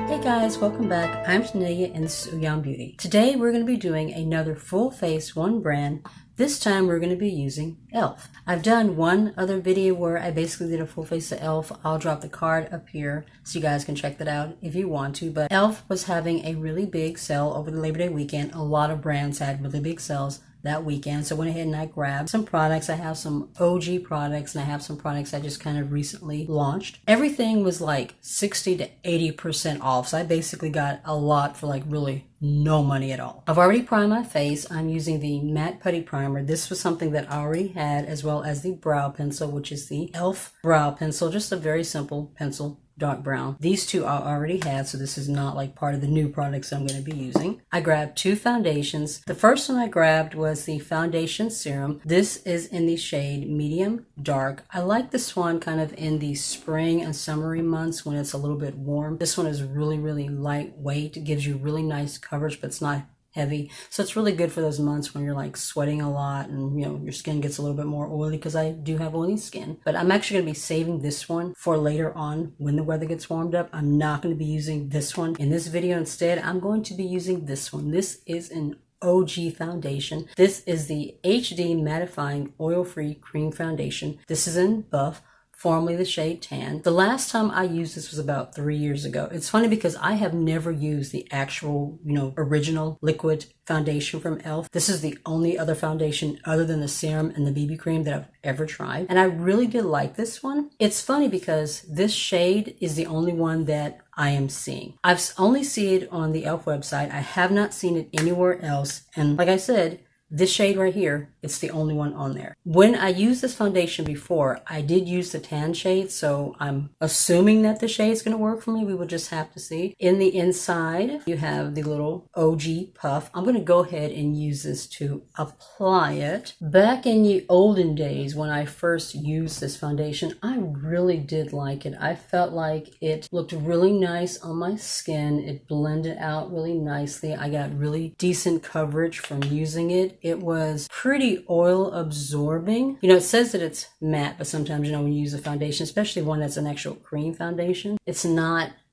Hey guys, welcome back. I'm Tanelia and this is Uyam Beauty. Today we're going to be doing another full face one brand. This time we're going to be using e.l.f. I've done one other video where I basically did a full face of e.l.f. I'll drop the card up here so you guys can check that out if you want to. But e.l.f. was having a really big sale over the Labor Day weekend. A lot of brands had really big sales that weekend, so I went ahead and I grabbed some products. I have some OG products and I have some products I just kind of recently launched. Everything was like 60 to 80% off, so I basically got a lot for like really no money at all. I've already primed my face. I'm using the matte putty primer. This was something that I already had, as well as the brow pencil, which is the e.l.f. brow pencil, just a very simple pencil, dark brown. These two I already had, so this is not like part of the new products I'm going to be using. I grabbed two foundations. The first one I grabbed was the foundation serum. This is in the shade medium dark. I like this one kind of in the spring and summery months when it's a little bit warm. This one is really lightweight. It gives you really nice coverage, but it's not heavy, so it's really good for those months when you're like sweating a lot and you know your skin gets a little bit more oily, because I do have oily skin. But I'm actually going to be saving this one for later on when the weather gets warmed up. I'm not going to be using this one in this video. Instead, I'm going to be using this one. This is an OG foundation. This is the HD Mattifying Oil-Free Cream Foundation. This is in Buff, formerly the shade Tan. The last time I used this was about 3 years ago. It's funny because I have never used the actual, original liquid foundation from e.l.f. This is the only other foundation other than the serum and the BB cream that I've ever tried. And I really did like this one. It's funny because this shade is the only one that I am seeing. I've only seen it on the e.l.f. website. I have not seen it anywhere else. And like I said, this shade right here, it's the only one on there. When I used this foundation before, I did use the tan shade, so I'm assuming that the shade's going to work for me. We will just have to see. In the inside, you have the little OG puff. I'm going to go ahead and use this to apply it. Back in the olden days when I first used this foundation, I really did like it. I felt like it looked really nice on my skin. It blended out really nicely. I got really decent coverage from using it. It was pretty oil absorbing. It says that it's matte, but sometimes, when you use a foundation, especially one that's an actual cream foundation,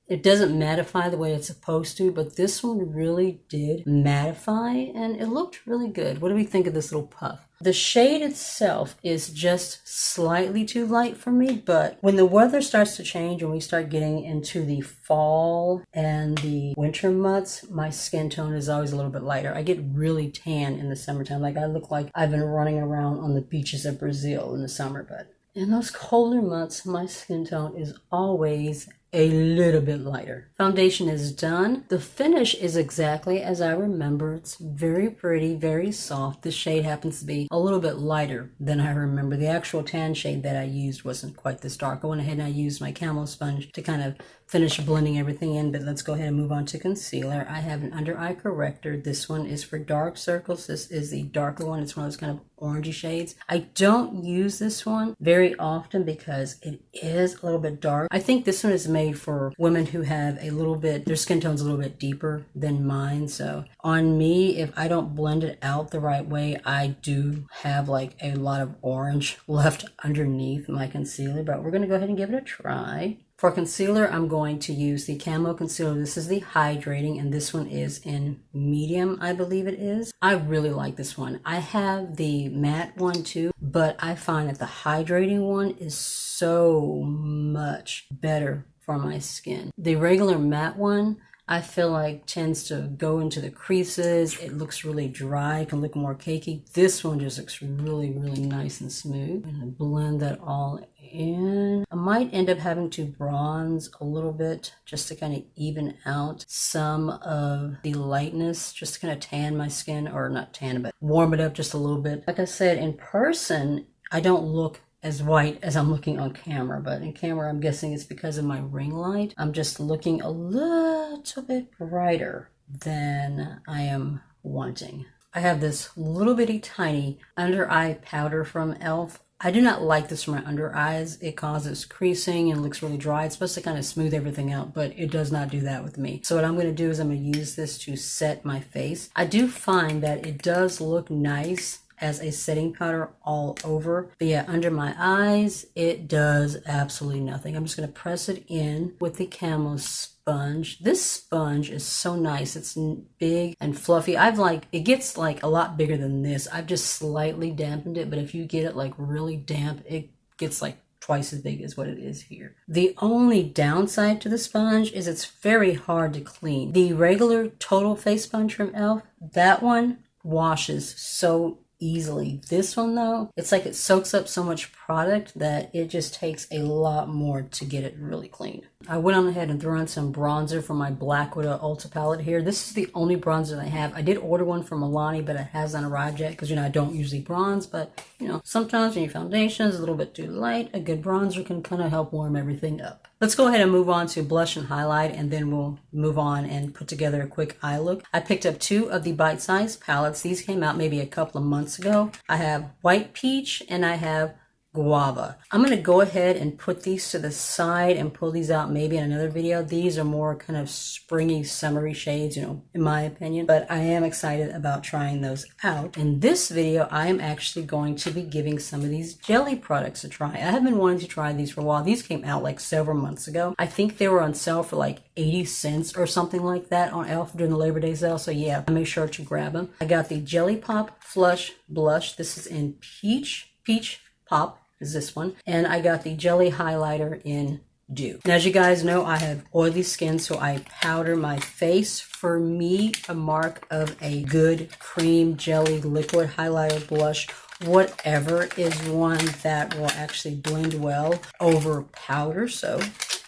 it doesn't mattify the way it's supposed to, but this one really did mattify and it looked really good. What do we think of this little puff? The shade itself is just slightly too light for me, but when the weather starts to change and we start getting into the fall and the winter months, my skin tone is always a little bit lighter. I get really tan in the summertime. Like I look like I've been running around on the beaches of Brazil in the summer, but in those colder months, my skin tone is always a little bit lighter. Foundation is done. The finish is exactly as I remember. It's very pretty, very soft. This shade happens to be a little bit lighter than I remember. The actual tan shade that I used wasn't quite this dark. I went ahead and I used my Camo sponge to kind of finish blending everything in, but let's go ahead and move on to concealer. I have an under eye corrector. This one is for dark circles. This is the darker one. It's one of those kind of orangey shades. I don't use this one very often because it is a little bit dark. I think this one is made for women who have their skin tone's a little bit deeper than mine. So on me, if I don't blend it out the right way, I do have like a lot of orange left underneath my concealer, but we're going to go ahead and give it a try. For concealer, I'm going to use the Camo concealer. This is the Hydrating, and this one is in medium, I believe it is. I really like this one. I have the matte one too, but I find that the Hydrating one is so much better for my skin. The regular matte one, I feel like tends to go into the creases. It looks really dry. It can look more cakey. This one just looks really nice and smooth. I'm gonna blend that all in. I might end up having to bronze a little bit just to kind of even out some of the lightness, just to kind of tan my skin, or not tan, but warm it up just a little bit. Like I said, in person, I don't look as white as I'm looking on camera, but in camera I'm guessing it's because of my ring light. I'm just looking a little bit brighter than I am wanting. I have this little bitty tiny under eye powder from e.l.f. I do not like this for my under eyes. It causes creasing and looks really dry. It's supposed to kind of smooth everything out, but it does not do that with me. So what I'm going to do is I'm going to use this to set my face. I do find that it does look nice as a setting powder all over. But yeah, under my eyes, it does absolutely nothing. I'm just going to press it in with the Camo sponge. This sponge is so nice. It's big and fluffy. It gets like a lot bigger than this. I've just slightly dampened it, but if you get it like really damp, it gets like twice as big as what it is here. The only downside to the sponge is it's very hard to clean. The regular total face sponge from e.l.f., that one washes so easily. This one though, it's like it soaks up so much product that it just takes a lot more to get it really clean. I went on ahead and threw on some bronzer from my Black Widow Ulta palette here. This is the only bronzer I have. I did order one from Milani, but it hasn't arrived yet because, you know, I don't usually bronze, but, you know, sometimes when your foundation is a little bit too light, a good bronzer can kind of help warm everything up. Let's go ahead and move on to blush and highlight, and then we'll move on and put together a quick eye look. I picked up 2 of the bite-sized palettes. These came out maybe a couple of months ago. I have White Peach and I have Guava. I'm going to go ahead and put these to the side and pull these out maybe in another video. These are more kind of springy, summery shades, you know, in my opinion, but I am excited about trying those out. In this video, I am actually going to be giving some of these jelly products a try. I have been wanting to try these for a while. These came out like several months ago. I think they were on sale for like 80 cents or something like that on e.l.f. during the Labor Day sale. So yeah, I made sure to grab them. I got the Jelly Pop Flush Blush. This is in Peach Pop is this one. And I got the Jelly Highlighter in Dew. And as you guys know, I have oily skin, so I powder my face. For me, a mark of a good cream, jelly, liquid highlighter, blush, whatever, is one that will actually blend well over powder. So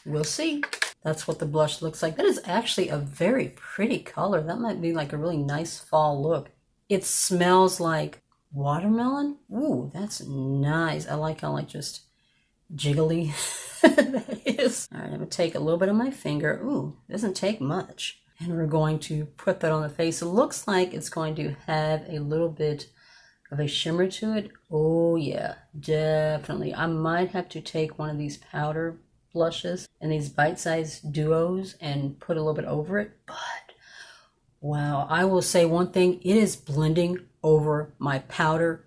we'll see. That's what the blush looks like. That is actually a very pretty color. That might be like a really nice fall look. It smells like watermelon. Ooh, that's nice. I like how like just jiggly that is. All right, I'm gonna take a little bit of my finger. Ooh, doesn't take much. And we're going to put that on the face. It looks like it's going to have a little bit of a shimmer to it. Oh yeah, definitely. I might have to take one of these powder blushes and these bite-sized duos and put a little bit over it. But wow, I will say one thing, it is blending over my powder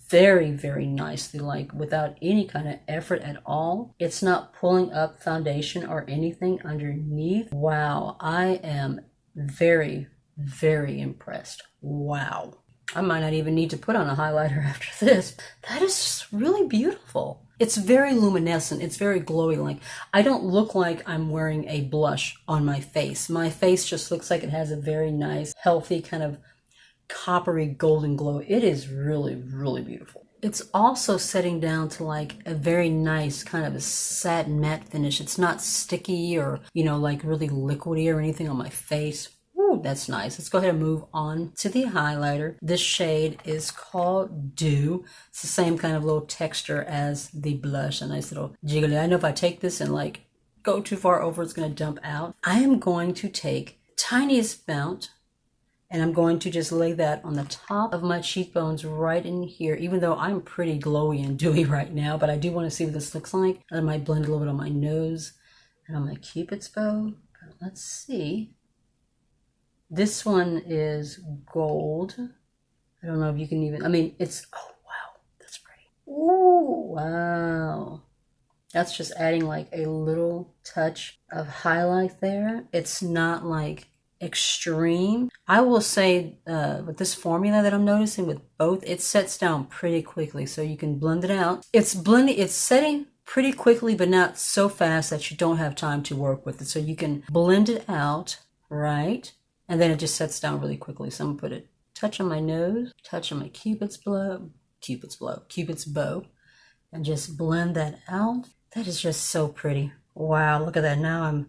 very, very nicely, like without any kind of effort at all. It's not pulling up foundation or anything underneath. Wow, I am very, very impressed. Wow. I might not even need to put on a highlighter after this. That is just really beautiful. It's very luminescent. It's very glowy. Like, I don't look like I'm wearing a blush on my face. My face just looks like it has a very nice, healthy kind of coppery golden glow. It is really, really beautiful. It's also setting down to like a very nice kind of a satin matte finish. It's not sticky or, you know, like really liquidy or anything on my face. Ooh, that's nice. Let's go ahead and move on to the highlighter. This shade is called Dew. It's the same kind of little texture as the blush. A nice little jiggly. I know if I take this and like go too far over, it's going to dump out. I am going to take tiniest amount and I'm going to just lay that on the top of my cheekbones right in here, even though I'm pretty glowy and dewy right now, but I do want to see what this looks like. I might blend a little bit on my nose and on my Cupid's bow. But let's see. This one is gold. I don't know if you can even, I mean, it's, oh, wow, that's pretty. Ooh, wow. That's just adding like a little touch of highlight there. It's not like extreme. I will say with this formula that I'm noticing with both, it sets down pretty quickly, so you can blend it out. It's setting pretty quickly, but not so fast that you don't have time to work with it. So you can blend it out, right? And then it just sets down really quickly. So I'm gonna put a touch on my nose, touch on my Cupid's bow, and just blend that out. That is just so pretty. Wow, look at that. Now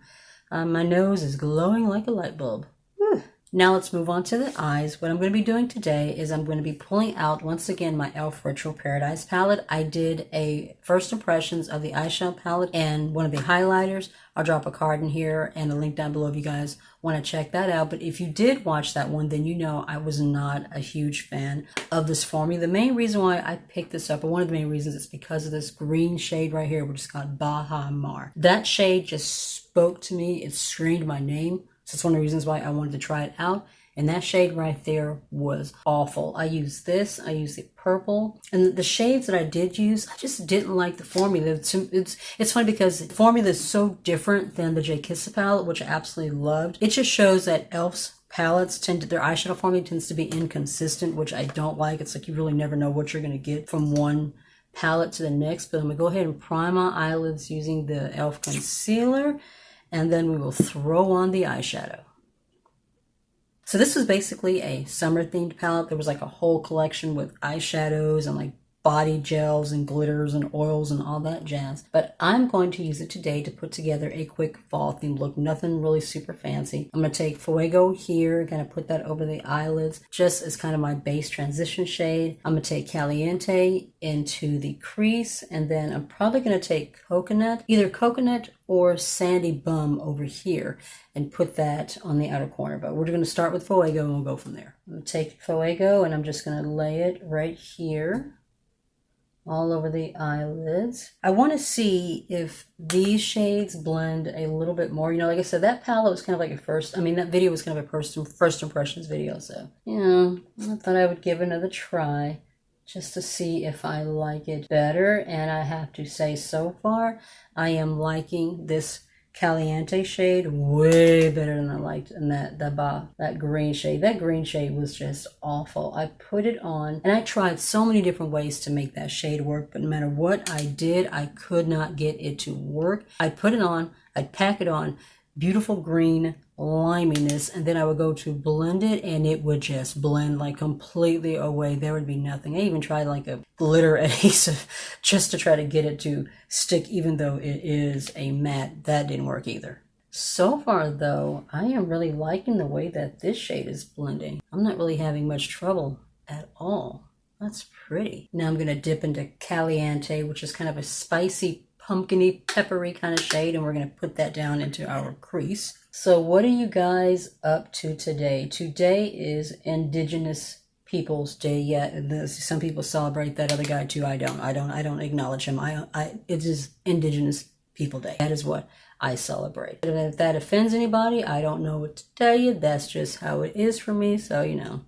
my nose is glowing like a light bulb. Whew. Now let's move on to the eyes. What I'm going to be doing today is I'm going to be pulling out once again my e.l.f. Retro Paradise palette. I did a first impressions of the eyeshadow palette and one of the highlighters. I'll drop a card in here and a link down below if you guys want to check that out. But if you did watch that one, then you know I was not a huge fan of this formula. The main reason why I picked this up, or one of the main reasons, is because of this green shade right here, which is called Baha Mar. That shade just spoke to me. It screamed my name. So it's one of the reasons why I wanted to try it out. And that shade right there was awful. I used this, I used the purple, and the shades that I did use, I just didn't like the formula. It's funny because the formula is so different than the J. Kissa palette, which I absolutely loved. It just shows that e.l.f.'s palettes their eyeshadow formula tends to be inconsistent, which I don't like. It's like you really never know what you're going to get from one palette to the next. But I'm going to go ahead and prime my eyelids using the e.l.f. concealer, and then we will throw on the eyeshadow. So this was basically a summer themed palette. There was like a whole collection with eyeshadows and like body gels and glitters and oils and all that jazz. But I'm going to use it today to put together a quick fall theme look. Nothing really super fancy. I'm going to take Fuego here, kind of put that over the eyelids just as kind of my base transition shade. I'm going to take Caliente into the crease, and then I'm probably going to take Coconut, either Coconut or Sandy Bum over here, and put that on the outer corner. But we're going to start with Fuego and we'll go from there. I'm going to take Fuego and I'm just going to lay it right here all over the eyelids. I want to see if these shades blend a little bit more. You know, like I said, that palette was kind of like that video was kind of a first impressions video. So, you know, I thought I would give it another try just to see if I like it better. And I have to say, so far, I am liking this Caliente shade way better than I liked in that green shade. That green shade was just awful. I put it on and I tried so many different ways to make that shade work, but no matter what I did, I could not get it to work. I'd put it on, I'd pack it on, beautiful green liminess, and then I would go to blend it and it would just blend like completely away. There would be nothing. I even tried like a glitter adhesive just to try to get it to stick, even though it is a matte. That didn't work either. So far though, I am really liking the way that this shade is blending. I'm not really having much trouble at all. That's pretty. Now I'm going to dip into Caliente, which is kind of a spicy, pumpkiny, peppery kind of shade, and we're going to put that down into our crease. So what are you guys up to today? Today is Indigenous Peoples Day. Yeah, some people celebrate that. Other guy too. I don't acknowledge him. It is Indigenous People Day. That is what I celebrate. If that offends anybody, I don't know what to tell you. That's just how it is for me. So, you know,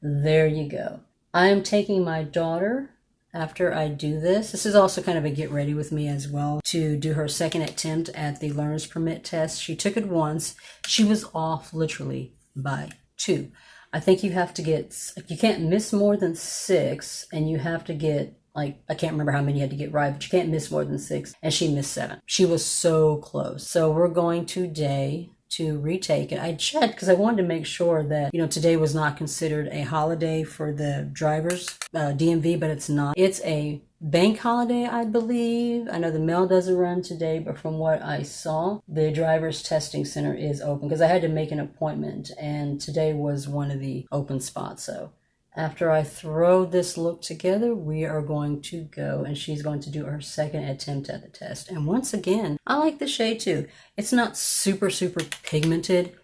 there you go. I am taking my daughter after I do this. This is also kind of a get ready with me as well, to do her second attempt at the learner's permit test. She took it once. She was off literally by 2. I think you have to get, you can't miss more than 6, and you have to get, like, I can't remember how many you had to get right, but you can't miss more than 6, and she missed 7. She was so close. So we're going today to retake it. I checked because I wanted to make sure that, you know, today was not considered a holiday for the drivers, DMV, but it's not. It's a bank holiday, I believe. I know the mail doesn't run today, but from what I saw, the driver's testing center is open because I had to make an appointment, and today was one of the open spots. So after I throw this look together, we are going to go, and she's going to do her second attempt at the test. And once again, I like the shade too. It's not super, super pigmented,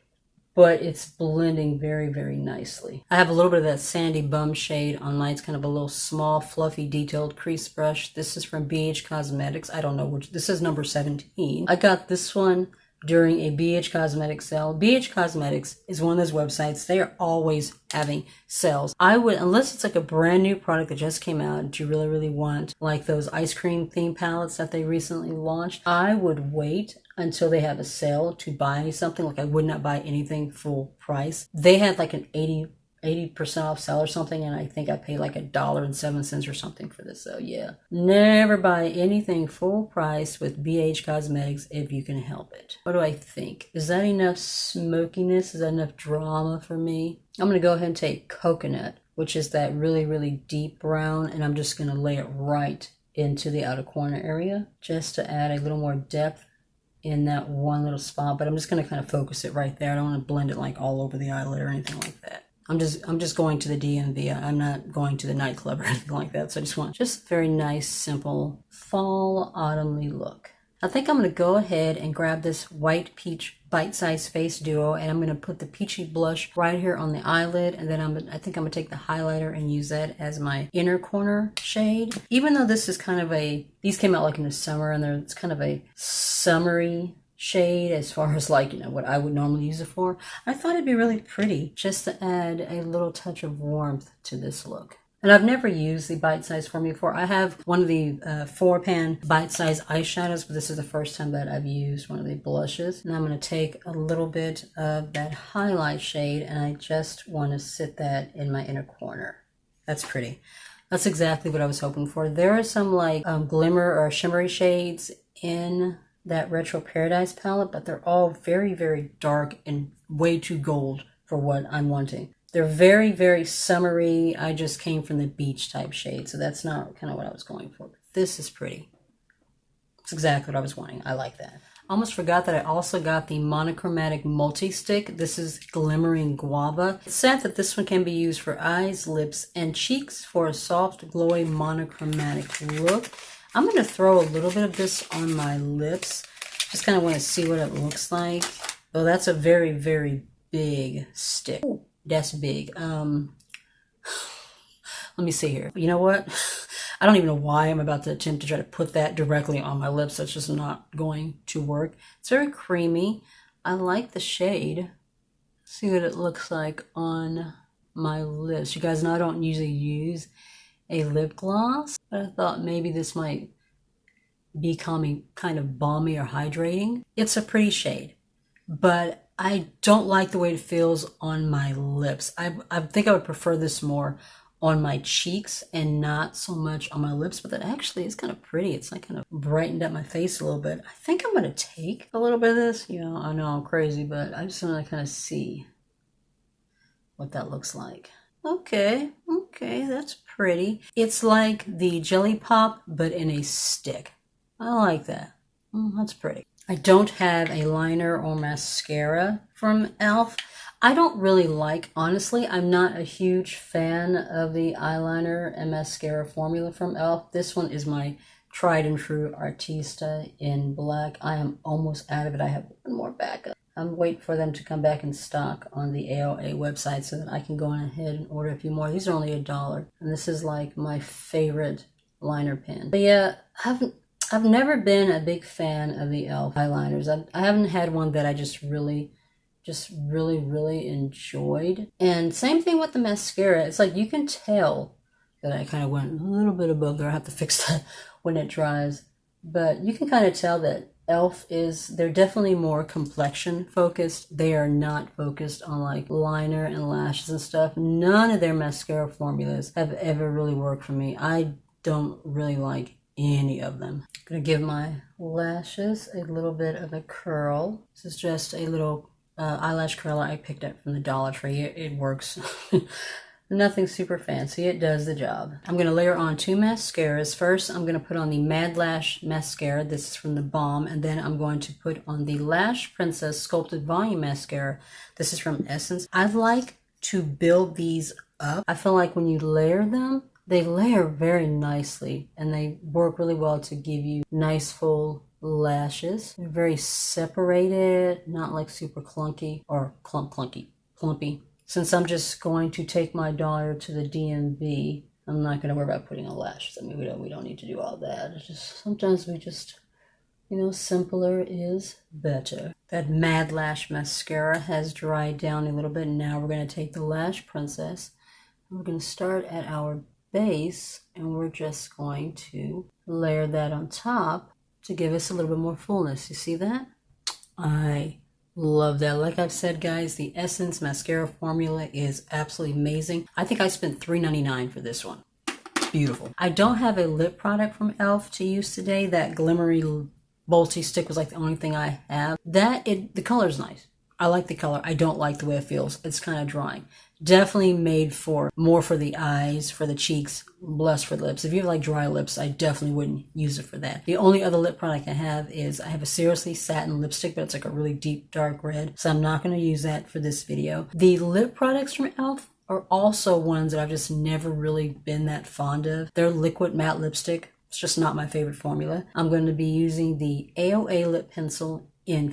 but it's blending very, very nicely. I have a little bit of that Sandy Bum shade on mine. It's kind of a little small, fluffy, detailed crease brush. This is from BH Cosmetics. I don't know which, this is number 17. I got this one during a BH Cosmetics sale. BH Cosmetics is one of those websites. They are always having sales. I would, unless it's like a brand new product that just came out that you really, really want, like those ice cream theme palettes that they recently launched, I would wait until they have a sale to buy something. Like I would not buy anything full price. They had like an 80% off sale or something, and I think I paid like $1.07 or something for this. So yeah, never buy anything full price with BH Cosmetics if you can help it. What do I think? Is that enough smokiness? Is that enough drama for me? I'm gonna go ahead and take Coconut, which is that really, really deep brown, and I'm just gonna lay it right into the outer corner area just to add a little more depth in that one little spot. But I'm just gonna kind of focus it right there. I don't want to blend it like all over the eyelid or anything like that. I'm just going to the DMV. I'm not going to the nightclub or anything like that. So I just want very nice, simple fall autumnly look. I think I'm going to go ahead and grab this White Peach Bite Size Face Duo, and I'm going to put the peachy blush right here on the eyelid, and then I think I'm going to take the highlighter and use that as my inner corner shade. Even though this is kind of these came out like in the summer, and it's kind of a summery shade as far as like, you know, what I would normally use it for. I thought it'd be really pretty just to add a little touch of warmth to this look. And I've never used the bite-size formula before. I have one of the 4-pan bite-size eyeshadows, but this is the first time that I've used one of the blushes. And I'm going to take a little bit of that highlight shade, and I just want to sit that in my inner corner. That's pretty. That's exactly what I was hoping for. There are some like glimmer or shimmery shades in that Retro Paradise palette, but they're all very, very dark and way too gold for what I'm wanting. They're very, very summery. I just came from the beach type shade, so that's not kind of what I was going for. But this is pretty. It's exactly what I was wanting. I like that. Almost forgot that I also got the Monochromatic Multi-Stick. This is Glimmering Guava. It said that this one can be used for eyes, lips, and cheeks for a soft, glowy, monochromatic look. I'm going to throw a little bit of this on my lips. Just kind of want to see what it looks like. Oh, that's a very, very big stick. Ooh. That's big. Let me see here. You know what? I don't even know why I'm about to attempt to try to put that directly on my lips. That's just not going to work. It's very creamy. I like the shade. See what it looks like on my lips. You guys know I don't usually use a lip gloss, but I thought maybe this might be kind of balmy or hydrating. It's a pretty shade, but I don't like the way it feels on my lips. I think I would prefer this more on my cheeks and not so much on my lips, but that actually is kind of pretty. It's like kind of brightened up my face a little bit. I think I'm going to take a little bit of this. You know, I know I'm crazy, but I just want to kind of see what that looks like. Okay, that's pretty. It's like the Jelly Pop, but in a stick. I like that. That's pretty. I don't have a liner or mascara from e.l.f. I don't really like, honestly, I'm not a huge fan of the eyeliner and mascara formula from e.l.f. This one is my tried and true Artista in black. I am almost out of it. I have one more backup. I'm waiting for them to come back in stock on the AOA website so that I can go on ahead and order a few more. These are only $1, and this is like my favorite liner pen. But yeah, I've never been a big fan of the e.l.f. eyeliners. I haven't had one that I just really enjoyed. And same thing with the mascara. It's like you can tell that I kind of went a little bit above there. I have to fix that when it dries. But you can kind of tell that e.l.f. they're definitely more complexion focused. They are not focused on like liner and lashes and stuff. None of their mascara formulas have ever really worked for me. I don't really like any of them. I'm gonna give my lashes a little bit of a curl. This is just a little eyelash curler I picked up from the Dollar Tree. It works. Nothing super fancy. It does the job. I'm gonna layer on 2 mascaras. First, I'm gonna put on the Mad Lash mascara. This is from the Balm, and then I'm going to put on the Lash Princess Sculpted Volume Mascara. This is from Essence. I like to build these up. I feel like when you layer them, they layer very ncely, and they work really well to give you nice full lashes. They're very separated, not like super clunky or clumpy. Since I'm just going to take my daughter to the DMV, I'm not going to worry about putting on lashes. I mean, we don't need to do all that. It's just sometimes we just, you know, simpler is better. That Mad Lash mascara has dried down a little bit. Now we're going to take the Lash Princess. We're going to start at our base, and we're just going to layer that on top to give us a little bit more fullness. You see that? I love that. Like I've said, guys, the Essence mascara formula is absolutely amazing. I think I spent $3.99 for this one. It's beautiful. I don't have a lip product from e.l.f. to use today. That Glimmering Multi-Stick was like the only thing I have. The color's nice. I like the color. I don't like the way it feels. It's kind of drying. Definitely made for more for the eyes, for the cheeks, less for the lips. If you have like dry lips, I definitely wouldn't use it for that. The only other lip product I have is I have a Seriously Satin lipstick, but it's like a really deep dark red, so I'm not going to use that for this video. The lip products from e.l.f. are also ones that I've just never really been that fond of. They're liquid matte lipstick. It's just not my favorite formula. I'm going to be using the AOA lip pencil in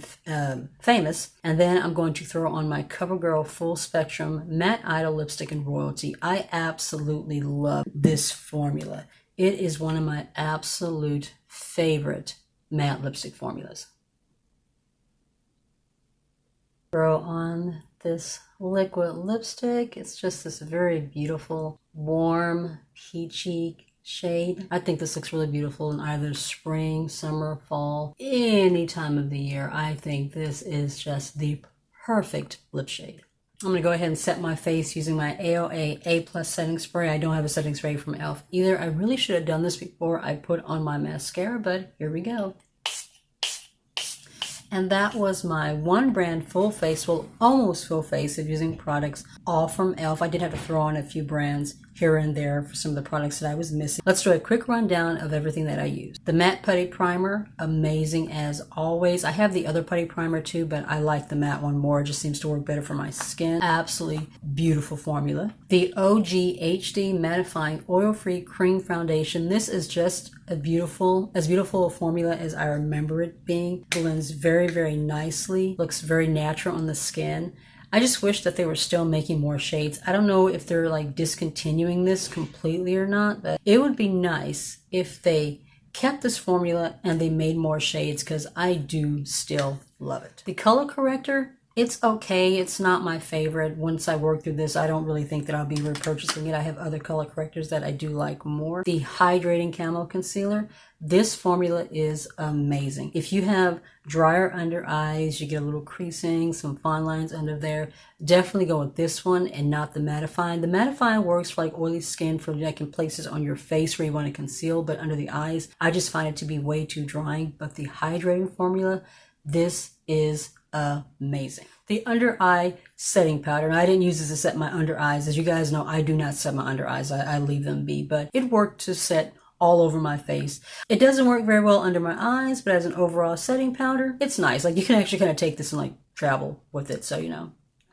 Famous, and then I'm going to throw on my CoverGirl Full Spectrum Matte Idol Lipstick in Royalty. I absolutely love this formula. It is one of my absolute favorite matte lipstick formulas. Throw on this liquid lipstick. It's just this very beautiful, warm, peachy shade. I think this looks really beautiful in either spring, summer, fall, any time of the year. I think this is just the perfect lip shade. I'm going to go ahead and set my face using my AOA A+ setting spray. I don't have a setting spray from e.l.f. either. I really should have done this before I put on my mascara, but here we go. And that was my one brand full face, well, almost full face of using products all from e.l.f. I did have to throw on a few brands here and there for some of the products that I was missing. Let's do a quick rundown of everything that I used. The matte putty primer, amazing as always. I have the other putty primer too, but I like the matte one more. It just seems to work better for my skin. Absolutely beautiful formula. The OG HD Mattifying Oil-Free Cream Foundation. This is just as beautiful a formula as I remember it being. Blends very, very nicely. Looks very natural on the skin. I just wish that they were still making more shades. I don't know if they're like discontinuing this completely or not, but it would be nice if they kept this formula and they made more shades, because I do still love it. The color corrector, it's okay. It's not my favorite. Once I work through this, I don't really think that I'll be repurchasing it. I have other color correctors that I do like more. The Hydrating Camo Concealer, this formula is amazing. If you have drier under eyes, you get a little creasing, some fine lines under there, definitely go with this one and not the mattifying. The mattifying works for like oily skin, for like in places on your face where you want to conceal, but under the eyes, I just find it to be way too drying. But the hydrating formula, this is amazing. The under eye setting powder, and I didn't use this to set my under eyes. As you guys know, I do not set my under eyes. I leave them be, but it worked to set all over my face. It doesn't work very well under my eyes, but as an overall setting powder, it's nice. Like you can actually kind of take this and like travel with it. So, you know,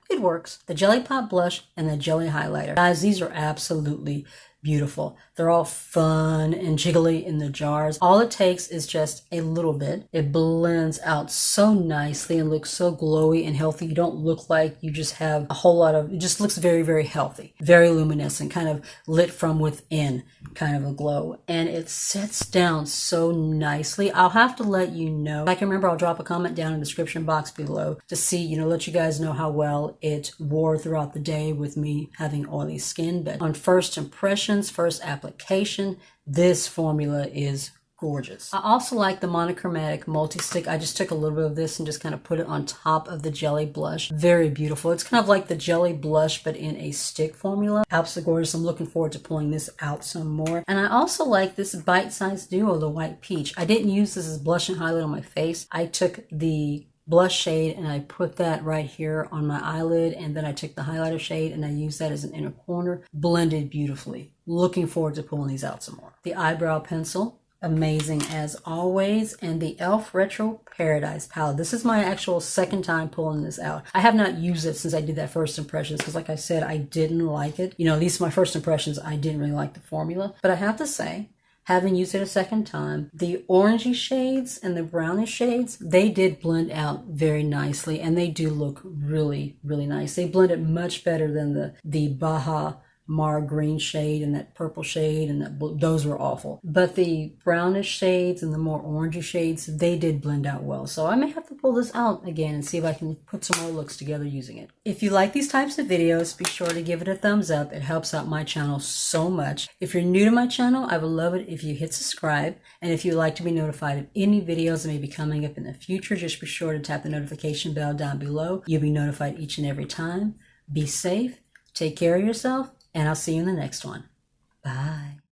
it works. The Jelly Pop Blush and the Jelly Highlighter. Guys, these are absolutely beautiful. They're all fun and jiggly in the jars. All it takes is just a little bit. It blends out so nicely and looks so glowy and healthy. You don't look like you just have a whole lot of, it just looks very, very healthy, very luminescent, kind of lit from within kind of a glow. And it sets down so nicely. I'll have to let you know. If I can remember, I'll drop a comment down in the description box below to see, you know, let you guys know how well it wore throughout the day with me having oily skin. But on first impression, first application, this formula is gorgeous. I also like the Monochromatic Multi-Stick. I just took a little bit of this and just kind of put it on top of the jelly blush. Very beautiful. It's kind of like the jelly blush, but in a stick formula. Absolutely gorgeous. I'm looking forward to pulling this out some more. And I also like this bite-sized duo, the White Peach. I didn't use this as blush and highlight on my face. I took the blush shade and I put that right here on my eyelid, and then I took the highlighter shade and I used that as an inner corner. Blended beautifully. Looking forward to pulling these out some more. The Eyebrow Pencil, amazing as always. And the e.l.f. Retro Paradise palette. This is my actual second time pulling this out. I have not used it since I did that first impressions, because like I said, I didn't like it. You know, these are my first impressions. I didn't really like the formula, but I have to say, having used it a second time, the orangey shades and the brownish shades, they did blend out very nicely, and they do look really, really nice. They blended much better than the Baja Mar green shade and that purple shade and that blue. Those were awful. But the brownish shades and the more orangey shades, they did blend out well. So I may have to pull this out again and see if I can put some more looks together using it. If you like these types of videos, be sure to give it a thumbs up. It helps out my channel so much. If you're new to my channel, I would love it if you hit subscribe. And if you'd like to be notified of any videos that may be coming up in the future, just be sure to tap the notification bell down below. You'll be notified each and every time. Be safe, take care of yourself, and I'll see you in the next one. Bye.